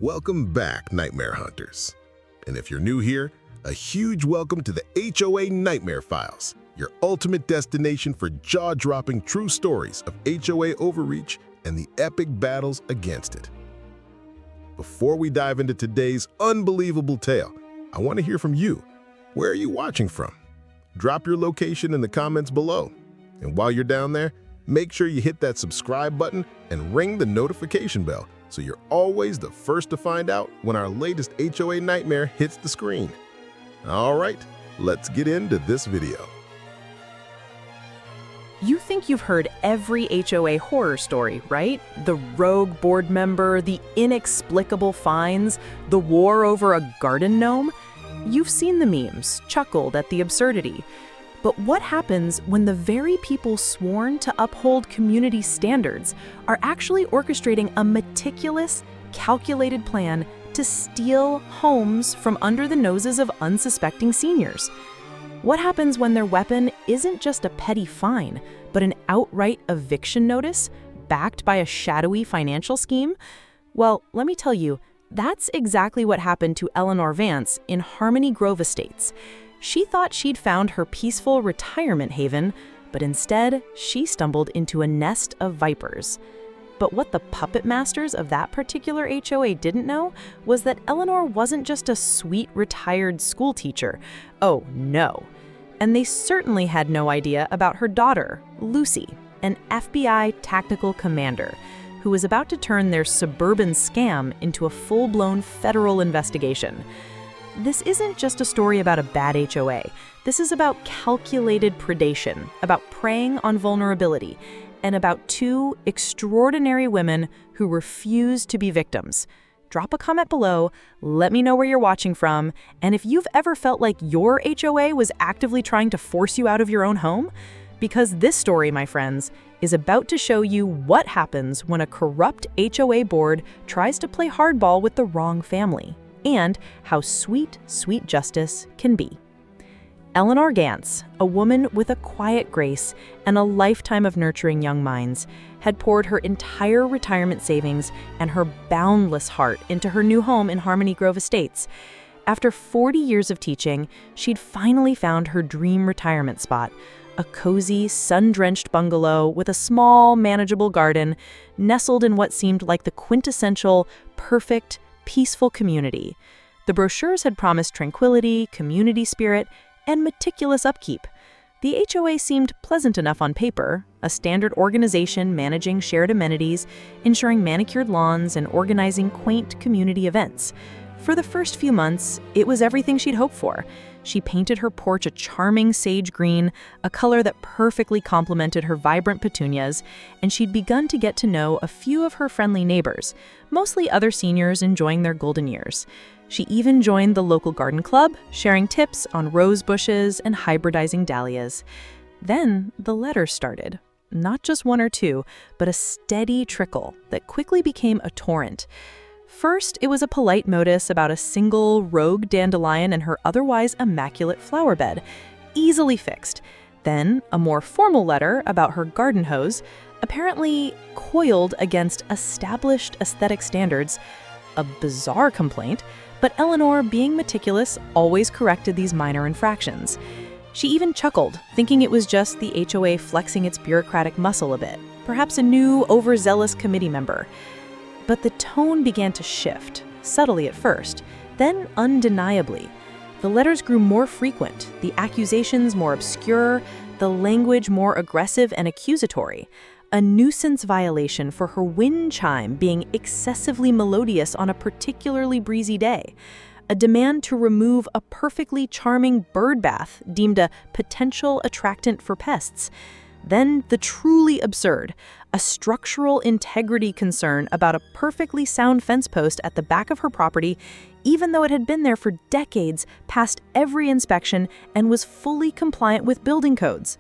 Welcome back, Nightmare Hunters. And if you're new here, a huge welcome to the HOA Nightmare Files, your ultimate destination for jaw-dropping true stories of HOA overreach and the epic battles against it. Before we dive into today's unbelievable tale, I want to hear from you. Where are you watching from? Drop your location in the comments below. And while you're down there, make sure you hit that subscribe button and ring the notification bell so you're always the first to find out when our latest HOA nightmare hits the screen. All right, let's get into this video. You think you've heard every HOA horror story, right? The rogue board member, the inexplicable fines, the war over a garden gnome? You've seen the memes, chuckled at the absurdity. But what happens when the very people sworn to uphold community standards are actually orchestrating a meticulous, calculated plan to steal homes from under the noses of unsuspecting seniors? What happens when their weapon isn't just a petty fine, but an outright eviction notice backed by a shadowy financial scheme? Well, let me tell you, that's exactly what happened to Eleanor Vance in Harmony Grove Estates. She thought she'd found her peaceful retirement haven, but instead, she stumbled into a nest of vipers. But what the puppet masters of that particular HOA didn't know was that Eleanor wasn't just a sweet retired school teacher. Oh, no. And they certainly had no idea about her daughter, Lucy, an FBI tactical commander, who was about to turn their Suburban scam into a full-blown federal investigation. This isn't just a story about a bad HOA. This is about calculated predation, about preying on vulnerability, and about two extraordinary women who refuse to be victims. Drop a comment below, let me know where you're watching from, and if you've ever felt like your HOA was actively trying to force you out of your own home. Because this story, my friends, is about to show you what happens when a corrupt HOA board tries to play hardball with the wrong family, and how sweet, sweet justice can be. Eleanor Vance, a woman with a quiet grace and a lifetime of nurturing young minds, had poured her entire retirement savings and her boundless heart into her new home in Harmony Grove Estates. After 40 years of teaching, she'd finally found her dream retirement spot, a cozy, sun-drenched bungalow with a small, manageable garden, nestled in what seemed like the quintessential, perfect, peaceful community. The brochures had promised tranquility, community spirit, and meticulous upkeep. The HOA seemed pleasant enough on paper, a standard organization managing shared amenities, ensuring manicured lawns, and organizing quaint community events. For the first few months, it was everything she'd hoped for. She painted her porch a charming sage green, a color that perfectly complemented her vibrant petunias, and she'd begun to get to know a few of her friendly neighbors, mostly other seniors enjoying their golden years. She even joined the local garden club, sharing tips on rose bushes and hybridizing dahlias. Then the letters started. Not just one or two, but a steady trickle that quickly became a torrent. First, it was a polite notice about a single rogue dandelion and her otherwise immaculate flower bed, easily fixed. Then, a more formal letter about her garden hose, apparently coiled against established aesthetic standards. A bizarre complaint, but Eleanor, being meticulous, always corrected these minor infractions. She even chuckled, thinking it was just the HOA flexing its bureaucratic muscle a bit, perhaps a new, overzealous committee member. But the tone began to shift, subtly at first, then undeniably. The letters grew more frequent, the accusations more obscure, the language more aggressive and accusatory. A nuisance violation for her wind chime being excessively melodious on a particularly breezy day. A demand to remove a perfectly charming bird bath deemed a potential attractant for pests. Then the truly absurd, a structural integrity concern about a perfectly sound fence post at the back of her property, even though it had been there for decades, passed every inspection, and was fully compliant with building codes.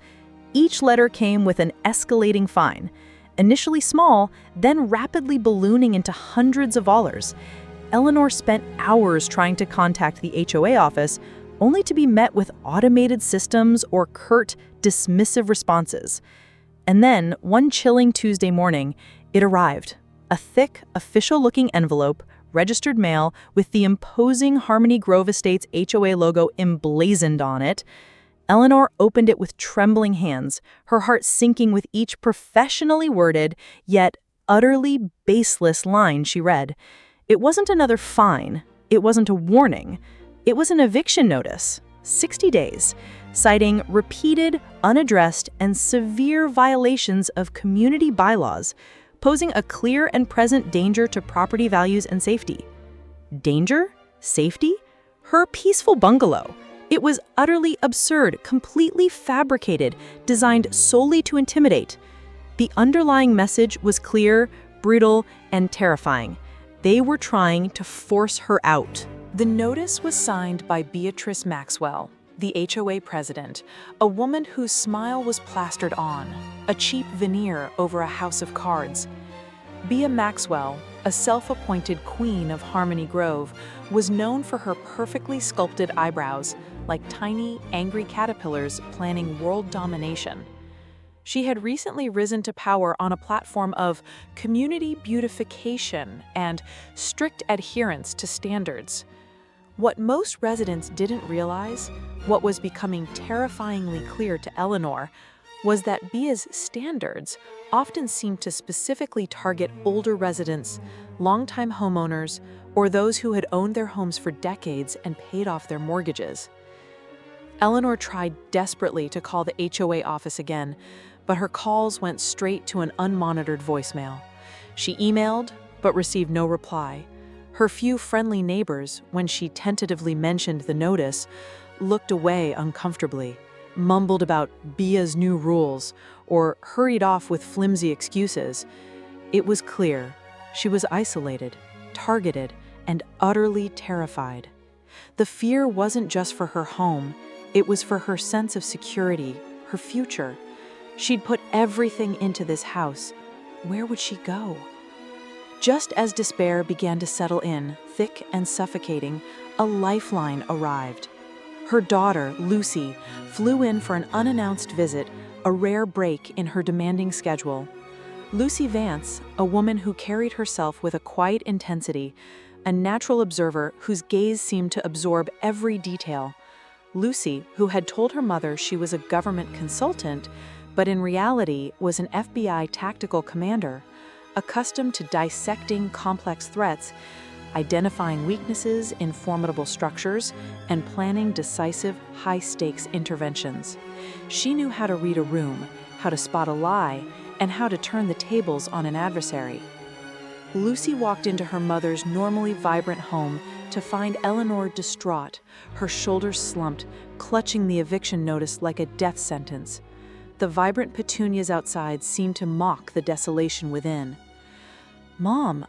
Each letter came with an escalating fine, initially small, then rapidly ballooning into hundreds of dollars. Eleanor spent hours trying to contact the HOA office, only to be met with automated systems or curt, dismissive responses. And then, one chilling Tuesday morning, it arrived. A thick, official-looking envelope registered mail with the imposing Harmony Grove Estates HOA logo emblazoned on it. Eleanor opened it with trembling hands, her heart sinking with each professionally worded, yet utterly baseless line she read. It wasn't another fine. It wasn't a warning. It was an eviction notice, 60 days, citing repeated, unaddressed, and severe violations of community bylaws, posing a clear and present danger to property values and safety. Danger? Safety? Her peaceful bungalow. It was utterly absurd, completely fabricated, designed solely to intimidate. The underlying message was clear, brutal, and terrifying. They were trying to force her out. The notice was signed by Beatrice Maxwell, the HOA president, a woman whose smile was plastered on, a cheap veneer over a house of cards. Bea Maxwell, a self-appointed queen of Harmony Grove, was known for her perfectly sculpted eyebrows, like tiny, angry caterpillars planning world domination. She had recently risen to power on a platform of community beautification and strict adherence to standards. What most residents didn't realize, what was becoming terrifyingly clear to Eleanor, was that Bea's standards often seemed to specifically target older residents, longtime homeowners, or those who had owned their homes for decades and paid off their mortgages. Eleanor tried desperately to call the HOA office again, but her calls went straight to an unmonitored voicemail. She emailed, but received no reply. Her few friendly neighbors, when she tentatively mentioned the notice, looked away uncomfortably, mumbled about Bea's new rules, or hurried off with flimsy excuses. It was clear she was isolated, targeted, and utterly terrified. The fear wasn't just for her home, it was for her sense of security, her future. She'd put everything into this house. Where would she go? Just as despair began to settle in, thick and suffocating, a lifeline arrived. Her daughter, Lucy, flew in for an unannounced visit, a rare break in her demanding schedule. Lucy Vance, a woman who carried herself with a quiet intensity, a natural observer whose gaze seemed to absorb every detail. Lucy, who had told her mother she was a government consultant, but in reality was an FBI tactical commander, accustomed to dissecting complex threats, identifying weaknesses in formidable structures, and planning decisive, high-stakes interventions. She knew how to read a room, how to spot a lie, and how to turn the tables on an adversary. Lucy walked into her mother's normally vibrant home to find Eleanor distraught, her shoulders slumped, clutching the eviction notice like a death sentence. The vibrant petunias outside seemed to mock the desolation within. "Mom,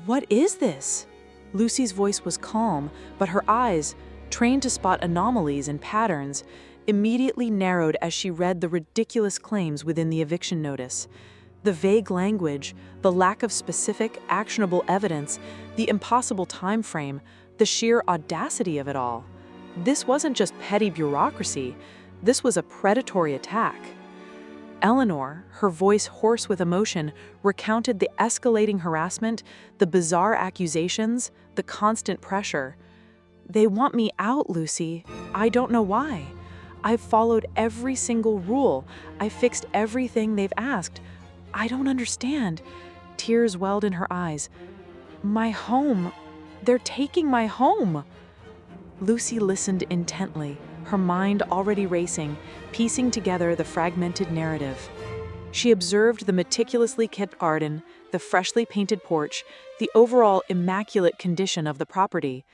what is this?" Lucy's voice was calm, but her eyes, trained to spot anomalies and patterns, immediately narrowed as she read the ridiculous claims within the eviction notice. The vague language, the lack of specific, actionable evidence, the impossible time frame, the sheer audacity of it all. This wasn't just petty bureaucracy. This was a predatory attack. Eleanor, her voice hoarse with emotion, recounted the escalating harassment, the bizarre accusations, the constant pressure. "They want me out, Lucy. I don't know why. I've followed every single rule. I fixed everything they've asked. I don't understand." Tears welled in her eyes. "My home. They're taking my home." Lucy listened intently, her mind already racing, piecing together the fragmented narrative. She observed the meticulously kept garden, the freshly painted porch, the overall immaculate condition of the property.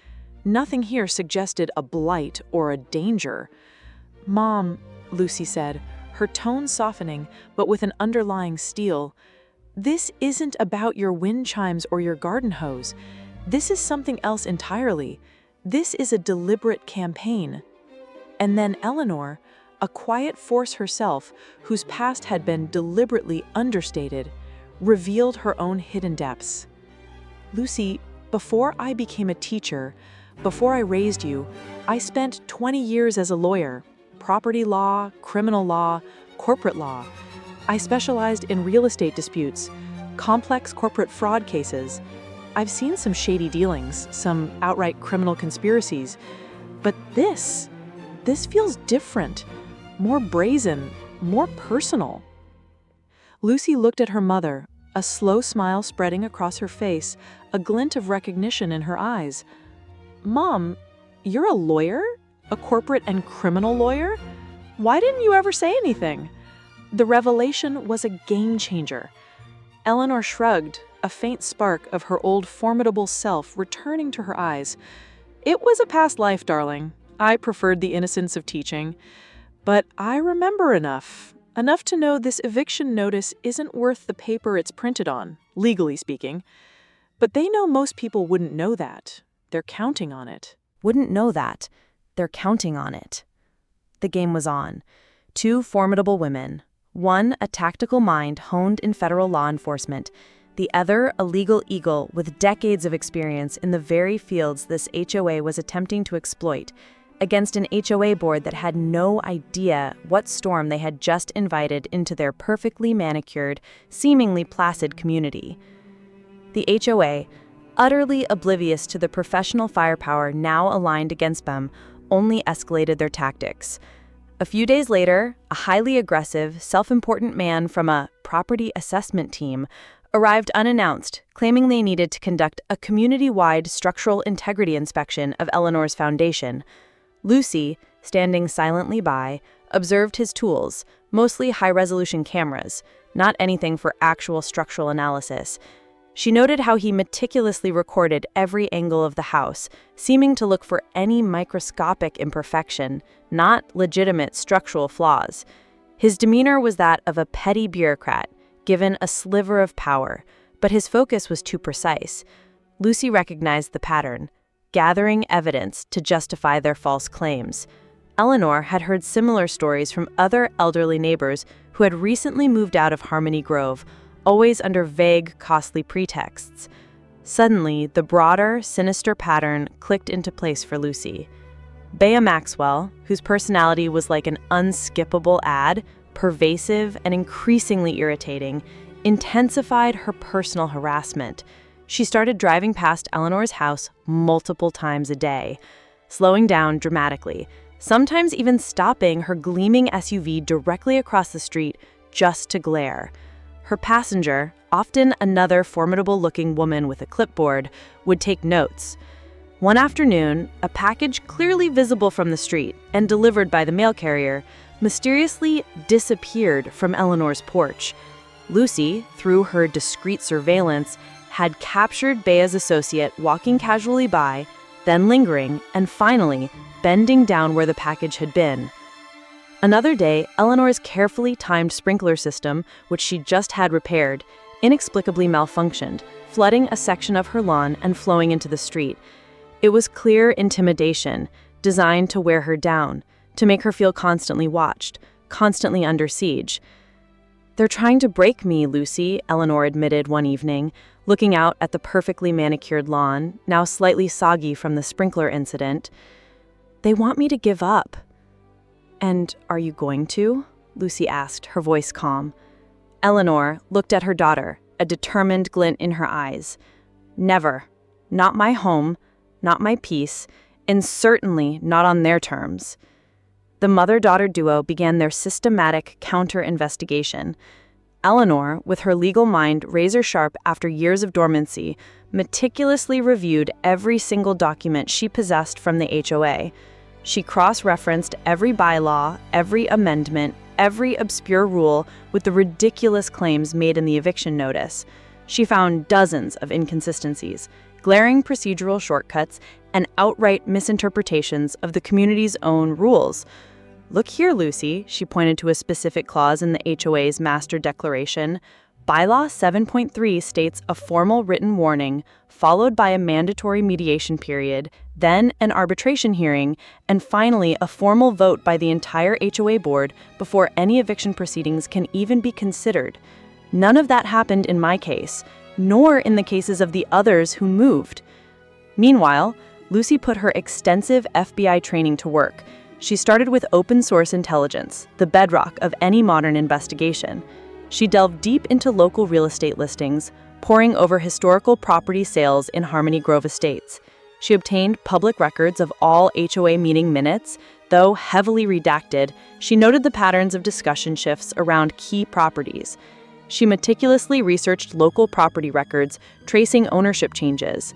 Nothing here suggested a blight or a danger. "Mom," Lucy said, her tone softening, but with an underlying steel, "this isn't about your wind chimes or your garden hose. This is something else entirely. This is a deliberate campaign." And then Eleanor, a quiet force herself, whose past had been deliberately understated, revealed her own hidden depths. "Lucy, before I became a teacher, before I raised you, I spent 20 years as a lawyer. Property law, criminal law, corporate law. I specialized in real estate disputes, complex corporate fraud cases. I've seen some shady dealings, some outright criminal conspiracies, but this feels different, more brazen, more personal. Lucy looked at her mother, a slow smile spreading across her face, a glint of recognition in her eyes. "Mom, you're a lawyer? A corporate and criminal lawyer? Why didn't you ever say anything?" The revelation was a game changer. Eleanor shrugged, a faint spark of her old formidable self returning to her eyes. "It was a past life, darling. I preferred the innocence of teaching. But I remember enough to know this eviction notice isn't worth the paper it's printed on, legally speaking. But they know most people wouldn't know that. They're counting on it." Wouldn't know that. They're counting on it. The game was on. Two formidable women. One, a tactical mind honed in federal law enforcement. The other, a legal eagle with decades of experience in the very fields this HOA was attempting to exploit, against an HOA board that had no idea what storm they had just invited into their perfectly manicured, seemingly placid community. The HOA, utterly oblivious to the professional firepower now aligned against them, only escalated their tactics. A few days later, a highly aggressive, self-important man from a property assessment team arrived unannounced, claiming they needed to conduct a community-wide structural integrity inspection of Eleanor's foundation. Lucy, standing silently by, observed his tools, mostly high-resolution cameras, not anything for actual structural analysis. She noted how he meticulously recorded every angle of the house, seeming to look for any microscopic imperfection, not legitimate structural flaws. His demeanor was that of a petty bureaucrat, given a sliver of power, but his focus was too precise. Lucy recognized the pattern, gathering evidence to justify their false claims. Eleanor had heard similar stories from other elderly neighbors who had recently moved out of Harmony Grove, always under vague, costly pretexts. Suddenly, the broader, sinister pattern clicked into place for Lucy. Beatrice Maxwell, whose personality was like an unskippable ad, pervasive and increasingly irritating, intensified her personal harassment. She started driving past Eleanor's house multiple times a day, slowing down dramatically, sometimes even stopping her gleaming SUV directly across the street just to glare. Her passenger, often another formidable-looking woman with a clipboard, would take notes. One afternoon, a package clearly visible from the street and delivered by the mail carrier mysteriously disappeared from Eleanor's porch. Lucy, through her discreet surveillance, had captured Bea's associate walking casually by, then lingering, and finally bending down where the package had been. Another day, Eleanor's carefully timed sprinkler system, which she just had repaired, inexplicably malfunctioned, flooding a section of her lawn and flowing into the street. It was clear intimidation, designed to wear her down, to make her feel constantly watched, constantly under siege. "They're trying to break me, Lucy," Eleanor admitted one evening, looking out at the perfectly manicured lawn, now slightly soggy from the sprinkler incident. "They want me to give up." "And are you going to?" Lucy asked, her voice calm. Eleanor looked at her daughter, a determined glint in her eyes. "Never. Not my home, not my peace, and certainly not on their terms." The mother-daughter duo began their systematic counter-investigation. Eleanor, with her legal mind razor-sharp after years of dormancy, meticulously reviewed every single document she possessed from the HOA. She cross-referenced every bylaw, every amendment, every obscure rule with the ridiculous claims made in the eviction notice. She found dozens of inconsistencies, glaring procedural shortcuts, and outright misinterpretations of the community's own rules. "Look here, Lucy," she pointed to a specific clause in the HOA's master declaration. Bylaw 7.3 states a formal written warning, followed by a mandatory mediation period, then an arbitration hearing, and finally a formal vote by the entire HOA board before any eviction proceedings can even be considered. None of that happened in my case, nor in the cases of the others who moved. Meanwhile, Lucy put her extensive FBI training to work. She started with open source intelligence, the bedrock of any modern investigation. She delved deep into local real estate listings, poring over historical property sales in Harmony Grove Estates. She obtained public records of all HOA meeting minutes. Though heavily redacted, she noted the patterns of discussion shifts around key properties. She meticulously researched local property records, tracing ownership changes.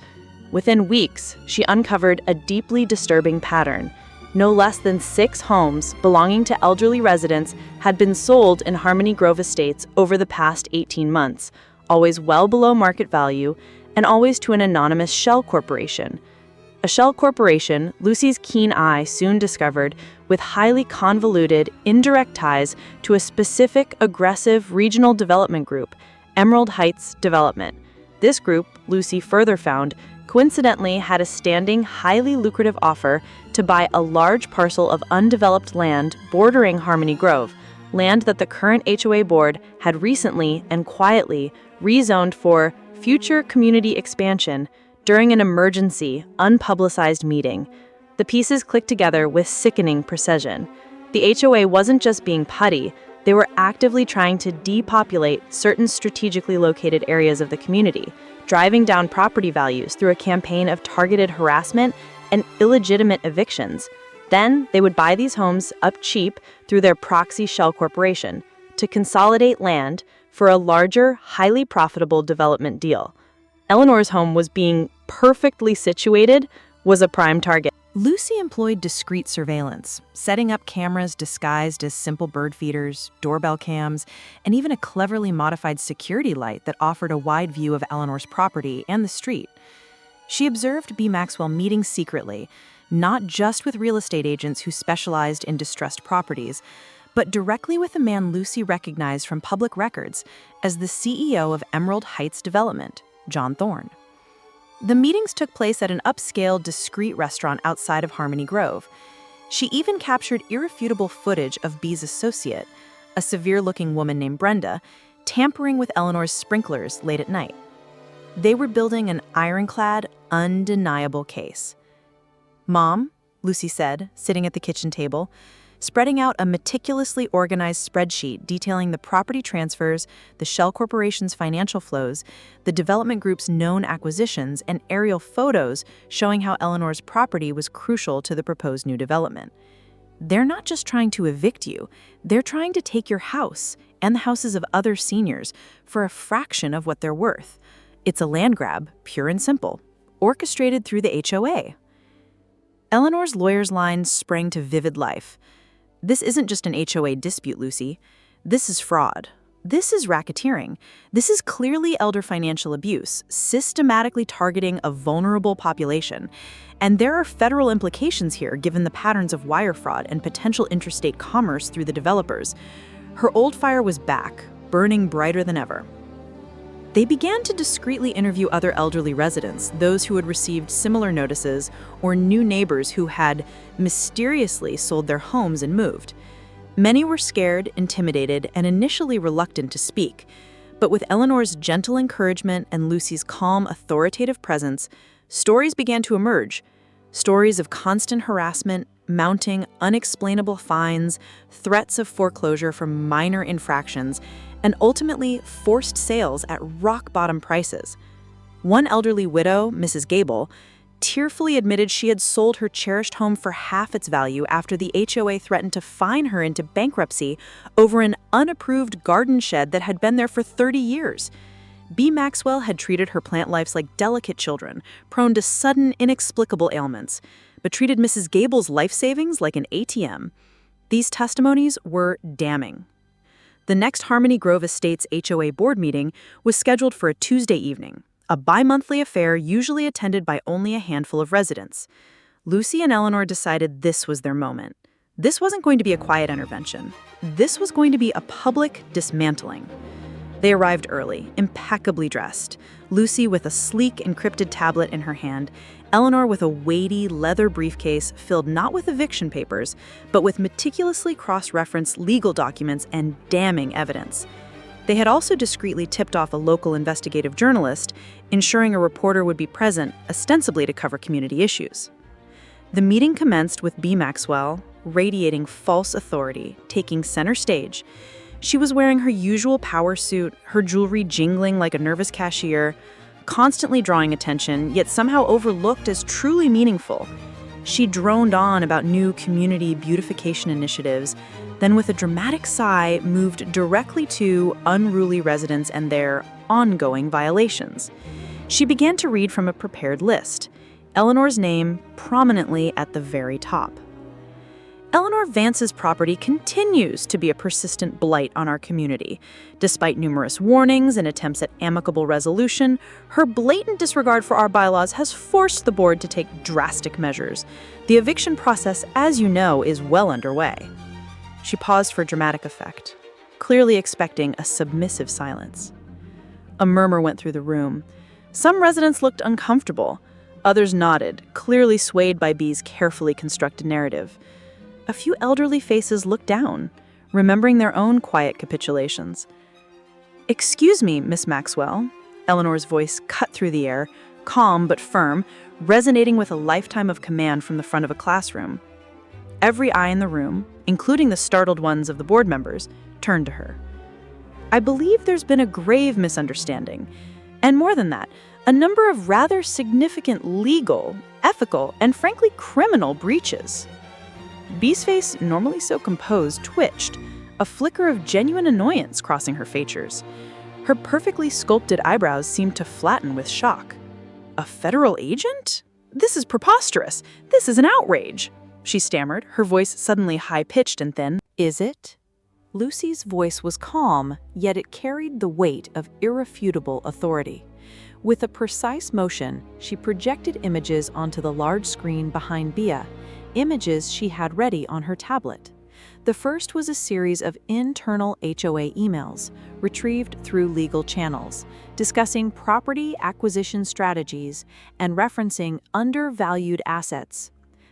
Within weeks, she uncovered a deeply disturbing pattern. No less than 6 homes belonging to elderly residents had been sold in Harmony Grove Estates over the past 18 months, always well below market value, and always to an anonymous shell corporation. A shell corporation, Lucy's keen eye soon discovered, with highly convoluted, indirect ties to a specific, aggressive regional development group, Emerald Heights Development. This group, Lucy further found, coincidentally had a standing, highly lucrative offer to buy a large parcel of undeveloped land bordering Harmony Grove, land that the current HOA board had recently and quietly rezoned for future community expansion during an emergency, unpublicized meeting. The pieces clicked together with sickening precision. The HOA wasn't just being putty, they were actively trying to depopulate certain strategically located areas of the community, driving down property values through a campaign of targeted harassment and illegitimate evictions. Then they would buy these homes up cheap through their proxy shell corporation to consolidate land for a larger, highly profitable development deal. Eleanor's home was being perfectly situated, was a prime target. Lucy employed discreet surveillance, setting up cameras disguised as simple bird feeders, doorbell cams, and even a cleverly modified security light that offered a wide view of Eleanor's property and the street. She observed B. Maxwell meeting secretly, not just with real estate agents who specialized in distressed properties, but directly with a man Lucy recognized from public records as the CEO of Emerald Heights Development, John Thorne. The meetings took place at an upscale, discreet restaurant outside of Harmony Grove. She even captured irrefutable footage of B's associate, a severe-looking woman named Brenda, tampering with Eleanor's sprinklers late at night. They were building an ironclad, undeniable case. "Mom," Lucy said, sitting at the kitchen table, spreading out a meticulously organized spreadsheet detailing the property transfers, the shell corporation's financial flows, the development group's known acquisitions, and aerial photos showing how Eleanor's property was crucial to the proposed new development. "They're not just trying to evict you, they're trying to take your house and the houses of other seniors for a fraction of what they're worth. It's a land grab, pure and simple, orchestrated through the HOA." Eleanor's lawyer's line sprang to vivid life. "This isn't just an HOA dispute, Lucy. This is fraud. This is racketeering. This is clearly elder financial abuse, systematically targeting a vulnerable population. And there are federal implications here given the patterns of wire fraud and potential interstate commerce through the developers." Her old fire was back, burning brighter than ever. They began to discreetly interview other elderly residents, those who had received similar notices, or new neighbors who had mysteriously sold their homes and moved. Many were scared, intimidated, and initially reluctant to speak. But with Eleanor's gentle encouragement and Lucy's calm, authoritative presence, stories began to emerge. Stories of constant harassment, mounting unexplainable fines, threats of foreclosure for minor infractions, and ultimately forced sales at rock-bottom prices. One elderly widow, Mrs. Gable, tearfully admitted she had sold her cherished home for half its value after the HOA threatened to fine her into bankruptcy over an unapproved garden shed that had been there for 30 years. B. Maxwell had treated her plant lives like delicate children, prone to sudden, inexplicable ailments, but treated Mrs. Gable's life savings like an ATM. These testimonies were damning. The next Harmony Grove Estates HOA board meeting was scheduled for a Tuesday evening, a bi-monthly affair usually attended by only a handful of residents. Lucy and Eleanor decided this was their moment. This wasn't going to be a quiet intervention. This was going to be a public dismantling. They arrived early, impeccably dressed, Lucy with a sleek encrypted tablet in her hand, Eleanor with a weighty leather briefcase filled not with eviction papers, but with meticulously cross-referenced legal documents and damning evidence. They had also discreetly tipped off a local investigative journalist, ensuring a reporter would be present, ostensibly to cover community issues. The meeting commenced with B. Maxwell, radiating false authority, taking center stage. She was wearing her usual power suit, her jewelry jingling like a nervous cashier, constantly drawing attention, yet somehow overlooked as truly meaningful. She droned on about new community beautification initiatives, then with a dramatic sigh moved directly to unruly residents and their ongoing violations. She began to read from a prepared list, Eleanor's name prominently at the very top. Eleanor Vance's property continues to be a persistent blight on our community. Despite numerous warnings and attempts at amicable resolution, her blatant disregard for our bylaws has forced the board to take drastic measures. The eviction process, as you know, is well underway. She paused for dramatic effect, clearly expecting a submissive silence. A murmur went through the room. Some residents looked uncomfortable. Others nodded, clearly swayed by B's carefully constructed narrative. A few elderly faces looked down, remembering their own quiet capitulations. "Excuse me, Miss Maxwell." Eleanor's voice cut through the air, calm but firm, resonating with a lifetime of command from the front of a classroom. Every eye in the room, including the startled ones of the board members, turned to her. "I believe there's been a grave misunderstanding. And more than that, a number of rather significant legal, ethical, and frankly criminal breaches." B's face, normally so composed, twitched, a flicker of genuine annoyance crossing her features. Her perfectly sculpted eyebrows seemed to flatten with shock. "A federal agent? This is preposterous. This is an outrage," she stammered, her voice suddenly high-pitched and thin. Is it? Lucy's voice was calm, yet it carried the weight of irrefutable authority. With a precise motion, she projected images onto the large screen behind Bea, images she had ready on her tablet. The first was a series of internal HOA emails, retrieved through legal channels, discussing property acquisition strategies and referencing undervalued assets.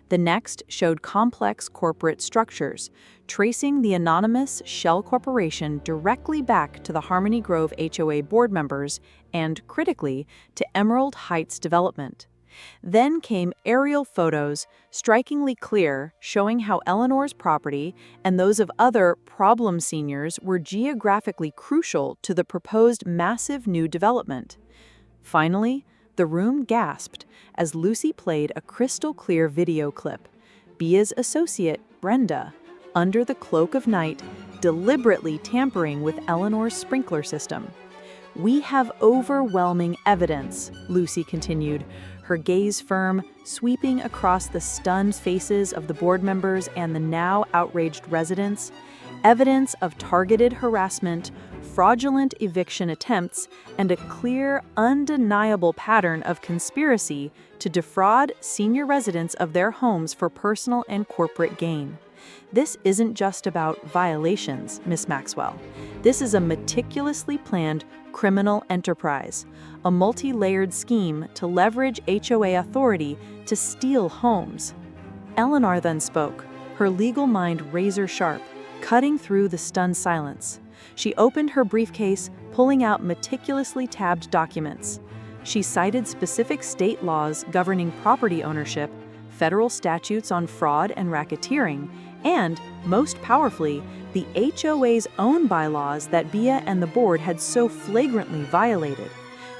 The next showed complex corporate structures, tracing the anonymous shell corporation directly back to the Harmony Grove HOA board members and, critically, to Emerald Heights development. Then came aerial photos, strikingly clear, showing how Eleanor's property and those of other problem seniors were geographically crucial to the proposed massive new development. Finally, the room gasped as Lucy played a crystal-clear video clip. Bea's associate, Brenda, under the cloak of night, deliberately tampering with Eleanor's sprinkler system. "We have overwhelming evidence," Lucy continued, her gaze firm, sweeping across the stunned faces of the board members and the now outraged residents. "Evidence of targeted harassment, fraudulent eviction attempts, and a clear, undeniable pattern of conspiracy to defraud senior residents of their homes for personal and corporate gain. This isn't just about violations, Miss Maxwell. This is a meticulously planned criminal enterprise, a multi-layered scheme to leverage HOA authority to steal homes." Eleanor then spoke, her legal mind razor-sharp, cutting through the stunned silence. She opened her briefcase, pulling out meticulously tabbed documents. She cited specific state laws governing property ownership, federal statutes on fraud and racketeering, and, most powerfully, the HOA's own bylaws that Bea and the board had so flagrantly violated.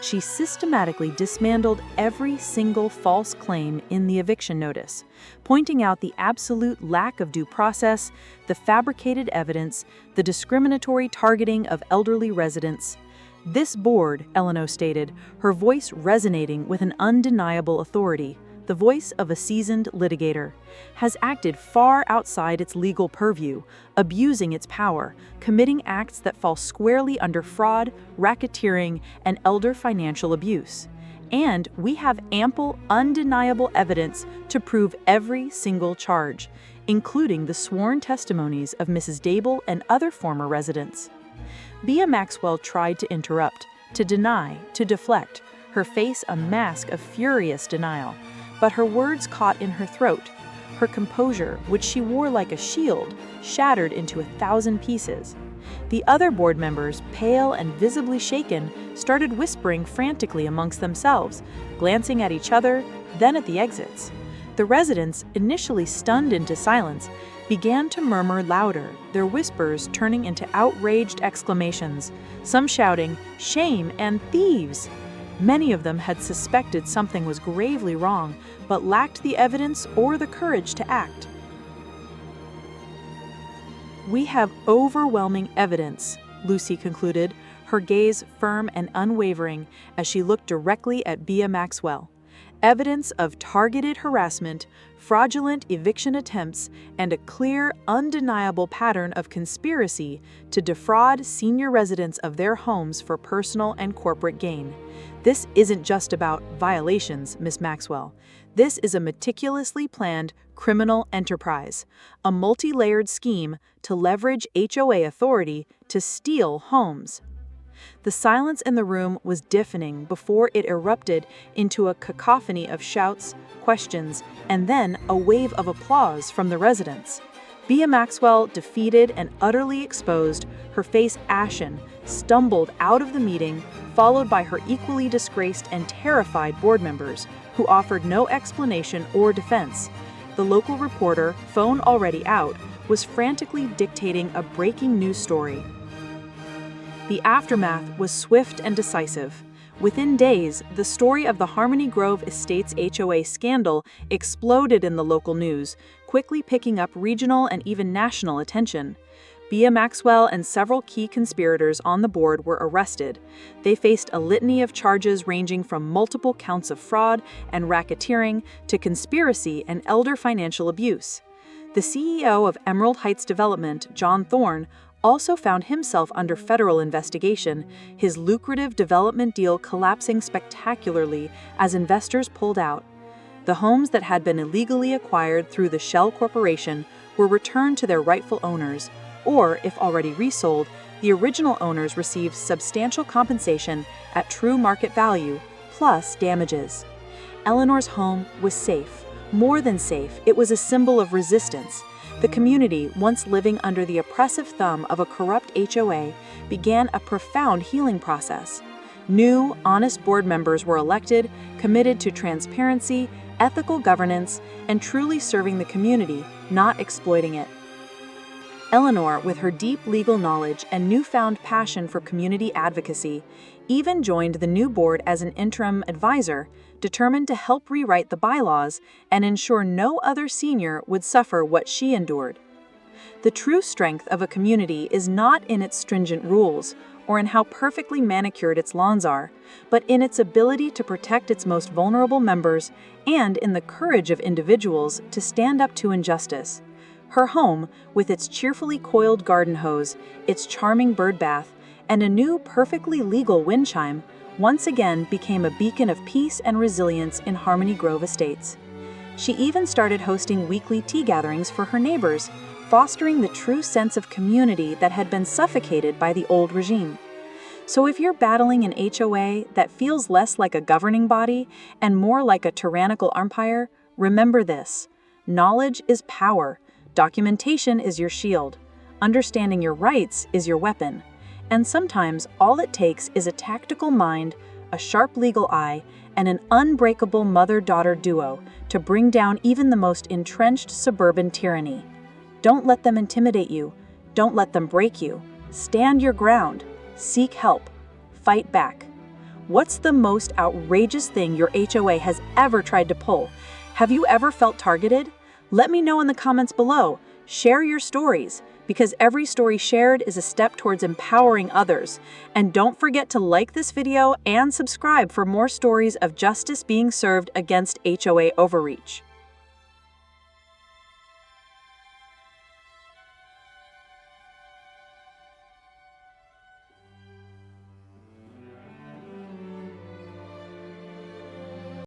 She systematically dismantled every single false claim in the eviction notice, pointing out the absolute lack of due process, the fabricated evidence, the discriminatory targeting of elderly residents. "This board," Eleanor stated, her voice resonating with an undeniable authority, the voice of a seasoned litigator, "has acted far outside its legal purview, abusing its power, committing acts that fall squarely under fraud, racketeering, and elder financial abuse. And we have ample, undeniable evidence to prove every single charge, including the sworn testimonies of Mrs. Dable and other former residents." Bea Maxwell tried to interrupt, to deny, to deflect, her face a mask of furious denial. But her words caught in her throat. Her composure, which she wore like a shield, shattered into 1,000 pieces. The other board members, pale and visibly shaken, started whispering frantically amongst themselves, glancing at each other, then at the exits. The residents, initially stunned into silence, began to murmur louder, their whispers turning into outraged exclamations, some shouting, "Shame!" and "Thieves!" Many of them had suspected something was gravely wrong, but lacked the evidence or the courage to act. "We have overwhelming evidence," Lucy concluded, her gaze firm and unwavering as she looked directly at Beatrice Maxwell. Evidence of targeted harassment, fraudulent eviction attempts, and a clear, undeniable pattern of conspiracy to defraud senior residents of their homes for personal and corporate gain. This isn't just about violations, Ms. Maxwell. This is a meticulously planned criminal enterprise, a multi-layered scheme to leverage HOA authority to steal homes. The silence in the room was deafening before it erupted into a cacophony of shouts, questions, and then a wave of applause from the residents. Beatrice Maxwell, defeated and utterly exposed, her face ashen, stumbled out of the meeting, followed by her equally disgraced and terrified board members, who offered no explanation or defense. The local reporter, phone already out, was frantically dictating a breaking news story. The aftermath was swift and decisive. Within days, the story of the Harmony Grove Estates HOA scandal exploded in the local news, quickly picking up regional and even national attention. Beatrice Maxwell and several key conspirators on the board were arrested. They faced a litany of charges ranging from multiple counts of fraud and racketeering to conspiracy and elder financial abuse. The CEO of Emerald Heights Development, John Thorne, also found himself under federal investigation, his lucrative development deal collapsing spectacularly as investors pulled out. The homes that had been illegally acquired through the Shell Corporation were returned to their rightful owners, or, if already resold, the original owners received substantial compensation at true market value, plus damages. Eleanor's home was safe. More than safe, it was a symbol of resistance. The community, once living under the oppressive thumb of a corrupt HOA, began a profound healing process. New, honest board members were elected, committed to transparency, ethical governance, and truly serving the community, not exploiting it. Eleanor, with her deep legal knowledge and newfound passion for community advocacy, even joined the new board as an interim advisor, determined to help rewrite the bylaws and ensure no other senior would suffer what she endured. The true strength of a community is not in its stringent rules or in how perfectly manicured its lawns are, but in its ability to protect its most vulnerable members and in the courage of individuals to stand up to injustice. Her home, with its cheerfully coiled garden hose, its charming bird bath, and a new perfectly legal wind chime, once again became a beacon of peace and resilience in Harmony Grove Estates. She even started hosting weekly tea gatherings for her neighbors, fostering the true sense of community that had been suffocated by the old regime. So if you're battling an HOA that feels less like a governing body and more like a tyrannical empire, remember this: knowledge is power, documentation is your shield, understanding your rights is your weapon. And sometimes all it takes is a tactical mind, a sharp legal eye, and an unbreakable mother-daughter duo to bring down even the most entrenched suburban tyranny. Don't let them intimidate you. Don't let them break you. Stand your ground. Seek help. Fight back. What's the most outrageous thing your HOA has ever tried to pull? Have you ever felt targeted? Let me know in the comments below. Share your stories, because every story shared is a step towards empowering others. And don't forget to like this video and subscribe for more stories of justice being served against HOA overreach.